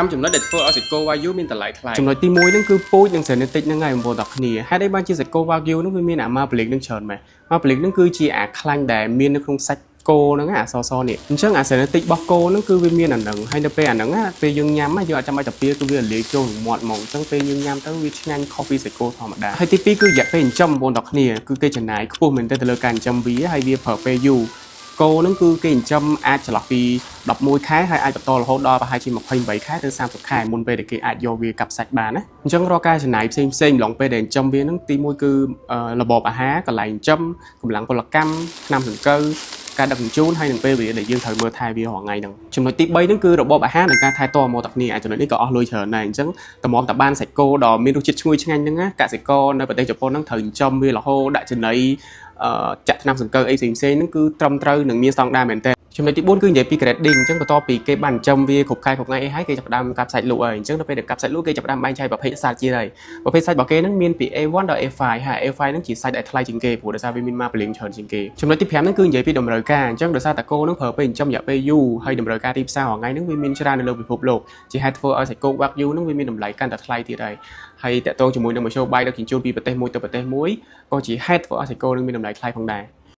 5ចំណុចដែលធ្វើឲ្យសាច់គោ Wagyu មានតម្លៃថ្លៃចំណុចទី1ហ្នឹងគឺពូជនិង genetic ហ្នឹងហើយបងប្អូនទាំងគ្នាហេតុអីបានជាសាច់គោ Wagyu ហ្នឹងវាមានអា Marbling ហ្នឹងច្រើនម៉េច Marbling ហ្នឹងគឺជាអាខ្លាញ់ដែលមាននៅក្នុងសាច់គោហ្នឹងអាសសនេះអញ្ចឹងអា genetic របស់គោហ្នឹងគឺវាមានអាហ្នឹងហើយនៅពេលអាហ្នឹងពេលយើងញ៉ាំយើងអត់ចាំបាច់ទៅពៀគឺវាលាយចូលមាត់ហ្មងអញ្ចឹងពេលយើងញ៉ាំទៅវាឆ្ងាញ់ខុសពីសាច់គោធម្មតាហើយទី2គឺរយៈពេលចិញ្ចឹមបងប្អូនទាំងគ្នាគឺគេចំណាយខ្ពស់មែនទែនទៅលើការចិញ្ចឹមវាហើយវាប្រើពេលយូរគោហ្នឹងគឺគេចិញ្ចឹមអាចចន្លោះពី11ខែហើយអាចបន្តរហូតដល់ប្រហែលជា28ខែទៅ30ខែមុនពេលដែលគេអាចយកវាកាប់សាច់បានណាអញ្ចឹងរាល់ការចំណាយផ្សេងៗម្លងពេលដែលចិញ្ចឹមវាហ្នឹងទី1គឺរបបអាហារកន្លែងចិញ្ចឹមកម្លាំងពលកម្មថ្នាំសង្កូវការដឹកជញ្ជូនហើយនឹងពេលវេលាដែលយើងត្រូវមើលថែវារាល់ថ្ងៃហ្នឹងចំណុចទី3ហ្នឹងគឺរបបអាហារនិងការថែទាំមកទាំងគ្នាចំណុចនេះក៏អស់លុយច្រើនដែរអញ្ចឹងតម្រាំតែបានសាច់គោដ៏មានរសជាតិឈ្ងុយឆ្ងាញ់ហ្នឹងណាកសិករនៅប្រទេសជប៉ុនហ្នឹងត្រូវចិញ្ចឹមវារហូតដាក់ចំណីចាក់ថ្នាំសង្កូវអីផ្សេងៗហ្នឹងគឺត្រឹមត្រូវនឹងមានស្តង់ដារមែនតើចំណុចទី4គឺនិយាយពី grading អញ្ចឹងបន្ទាប់ពីគេបានចិញ្ចឹមវាគ្រប់ខែគ្រប់ថ្ងៃអីហើយគេចាប់ផ្ដើមកាប់សាច់លក់ហើយអញ្ចឹងដល់ពេលដែលកាប់សាច់លក់គេចាប់ផ្ដើមបែងចែកប្រភេទសាច់ទៀតហើយប្រភេទសាច់របស់គេហ្នឹងមានពី A1 ដល់ A5 ហើយ A5 ហ្នឹងជាសាច់ដែលថ្លៃជាងគេព្រោះដោយសារវាមាន Marbling ច្រើនជាងគេចំណុចទី5ហ្នឹងគឺនិយាយពីតម្រូវការអញ្ចឹងដោយសារតែគោហ្នឹងប្រើពេលចិញ្ចឹមរយៈពេលយូរហើយតម្រូវការទីផ្សាររាល់ថ្ងៃហ្នឹងវាមានច្រើននៅលើពិភពលោកជាហេតុធ្វើឲ្យសាច់គោ Wagyu ហ្នឹងវាមានតម្លៃកាន់តែថ្លៃទៀតហើយតាក់ទងជាមួយនឹងមធ្យោបាយដឹកជញ្ជូនពីប្រទេសមួយទៅប្រទេសមួយក៏ជាហេតុធ្វើឲ្យសាច់គោនឹងមានតម្លៃថ្លៃផងដែរ